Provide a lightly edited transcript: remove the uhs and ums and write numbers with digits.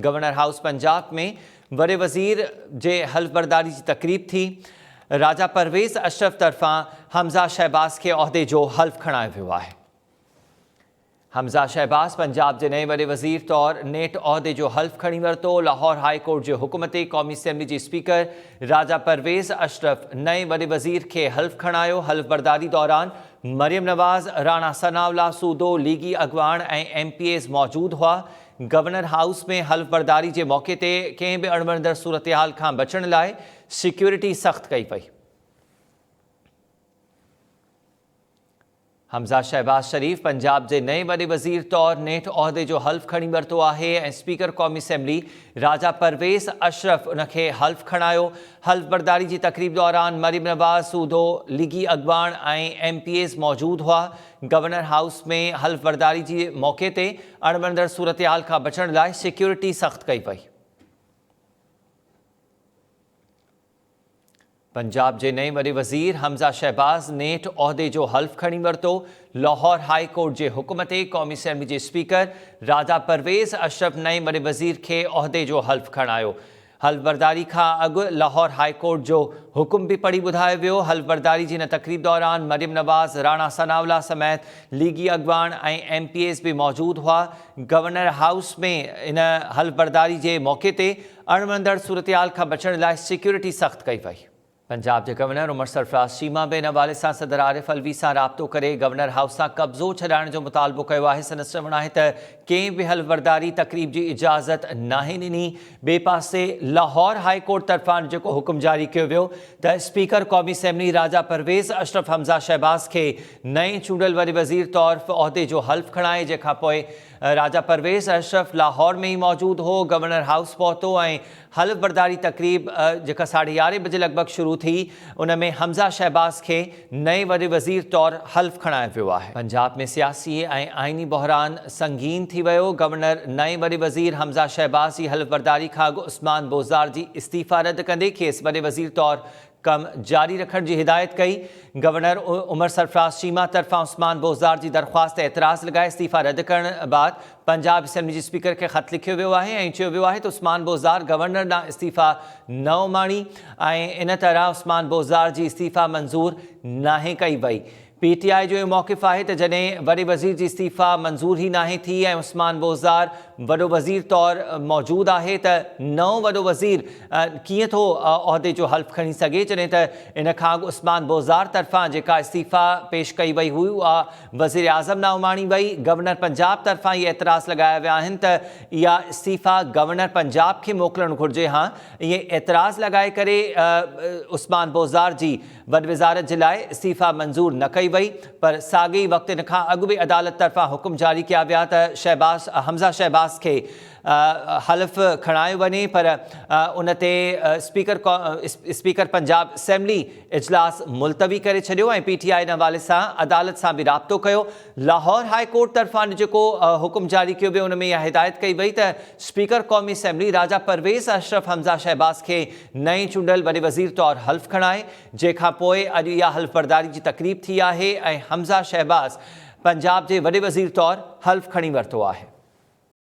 Governor house Punjab में वॾे वज़ीर जे हल्फ़ बरदारी जी तक़रीब थी। राजा परवेज़ अशरफ तरफ़ां हमज़ा शहबाज़ खे उहिदे जो हल्फ़ खणायो वियो आहे। हमज़ा शहबाज़ पंजाब जे नए वॾे वज़ीर तौर नेठ उहिदे जो हल्फ़ खणी वरितो। लाहौर हाई कोर्ट जे हुकुम ते क़ौमी असैम्बली जे स्पीकर राजा परवेज़ अशरफ नए वॾे वज़ीर खे हल्फ़ खणायो। हल्फ़ बरदारी दौरान मरियम नवाज़, राणा सनाउल्लाह सूदो, लीगी अॻवान ऐं MPAs मौजूद हुआ। गवर्नर हाउस में हल्फ़ बरदारी जे मौक़े ते कंहिं बि अणवणंदड़ सूरतहाल खां बचण लाइ सिक्योरिटी सख़्त कई वई। हमज़ा शहबाज़ शरीफ़ पंजाब जे नए वॾे वज़ीर तौर नेठ उहिदे जो हल्फ़ खणी वरितो आहे ऐं स्पीकर क़ौमी असैम्बली राजा परवेज़ अशरफ उनखे हल्फ़ खणायो। हल्फ़ बरदारी जी तक़रीब दौरान मरियम नवाज़, सूदो, लीगी अॻवान ऐं MPAs मौजूद हुआ। गवर्नर हाउस में हल्फ़ बरदारी जे मौक़े ते अणवणंदड़ सूरतहाल खां बचण लाइ सिक्योरिटी सख़्त कई वई। पंजाब जे नए वॾे वज़ीर हमज़ा शहबाज़ नेठ उहिदे जो हल्फ़ खणी वरितो। लाहौर हाई कोर्ट जे हुकुम ते क़ौमी असैम्बली जे स्पीकर राजा परवेज़ अशरफ नए वॾे वज़ीर खे उहिदे जो हल्फ़ खणायो। हल्फ़ बरदारी खां अॻु लाहौर हाई कोर्ट जो हुकुम बि पढ़ी ॿुधायो वियो। हल्फ़ बरदारी जी हिन तक़रीब दौरान मरियम नवाज़, राणा सनाउल्लाह समेत लीगी अॻवान ऐं MPAs बि मौजूद हुआ। गवर्नर हाउस में इन हल्फ़ बरदारी जे मौक़े ते अणवणंदड़ सूरतहाल खां बचण लाइ सिक्योरिटी सख़्त कई वई। पंजाब के गवर्नर उमर सरफराज चीमा बि इन हवाले सां सदर आरिफ अलवी सां राब्तो करे गवर्नर हाउस सां कब्ज़ो छॾाइण जो मुतालबो कयो आहे। संदसि चवणु आहे त कंहिं बि हल्फ़ बरदारी तक़रीब जी इजाज़त नाहे ॾिनी। ॿिए पासे लाहौर हाई कोर्ट तरफ़ां जेको हुकुम जारी कयो वियो त स्पीकर क़ौमी असैम्बली राजा परवेज़ अशरफ हमज़ा शहबाज़ खे नए चूंडियल वॾे वज़ीर तौर उहिदे जो हल्फ़ खणाए, जंहिंखां पोइ राजा परवेज़ अशरफ लाहौर में ई मौजूद हो। गवर्नर हाउस पहुतो ऐं हल्फ़ बरदारी तक़रीब जेका 11:30 बजे लॻभॻि शुरू थी, उन में हमज़ा शहबाज़ खे नए वॾे वज़ीर तौर हल्फ़ खणायो वियो आहे। पंजाब में सियासी ऐं आइनी बहरान संगीन थी वियो। गवर्नर नए वॾे वज़ीर हमज़ा शहबाज़ जी हल्फ़ बरदारी खां अॻु उस्मान बोज़दार जी इस्तीफ़ा रद्द कंदे खेसि वॾे वज़ीर तौर कम जारी रखण जी हिदायत कई। गवर्नर उमर सरफराज चीमा तरफ़ां उस्मान बोज़दार जी दरख़्वास्त ते एतिराज़ लॻाए इस्तीफ़ा रद्द करण बाद पंजाब असैम्बली जे स्पीकर खे ख़त लिखियो वियो आहे ऐं चयो वियो आहे त उस्मान बोज़दार गवर्नर ॾांहुं इस्तीफ़ा न उमाणी ऐं इन तरह उस्मान बोज़दार जी इस्तीफ़ा मंज़ूर नाहे कई वई। PTI जो इहो मौक़िफ़ आहे त जॾहिं वॾे वज़ीर जी इस्तीफ़ा मंज़ूर ई नाहे थी ऐं उस्मान बोज़दार वॾो वज़ीर तौर मौजूदु आहे त नओं वॾो वज़ीर कीअं थो उहिदे जो हल्फ़ खणी सघे, जॾहिं त इन खां अॻु उस्मान बोज़दार तरफ़ां जेका इस्तीफ़ा पेश कई वई हुई उहा वज़ीर आज़म न उमाणी वई। गवर्नर पंजाब तरफ़ां इहे एतिराज़ लॻाया विया आहिनि त इहा इस्तीफ़ा गवर्नर पंजाब खे मोकिलणु घुरिजे। हां, इहे एतिराज़ लॻाए करे उस्मान बोज़दार जी वॾी वज़ारत जे लाइ इस्तीफ़ा मंज़ूर न कई वई, पर साॻे ई वक़्तु इन खां अॻु बि अदालत तरफ़ां हुकुम जारी कया विया त हमज़ा शहबाज़ खे हल्फ़ खणायो वञे, पर उन ते स्पीकर पंजाब असैम्बली इजलास मुलतवी करे छॾियो ऐं PTI इन हवाले सां अदालत सां बि राब्तो कयो। लाहौर हाई कोर्ट तरफ़ां जेको हुकुम जारी कयो वियो उन में इहा हिदायत कई वई त स्पीकर क़ौमी असैम्बली राजा परवेज़ अशरफ हमज़ा शहबाज़ खे नए चूंडियल वॾे वज़ीर तौर हल्फ़ खणाए, जंहिंखां पोइ अॼु इहा हल्फ़ बरदारी जी तक़रीब थी आहे ऐं हमज़ा शहबाज़ पंजाब जे वॾे वज़ीर तौर हल्फ़ खणी वरितो आहे।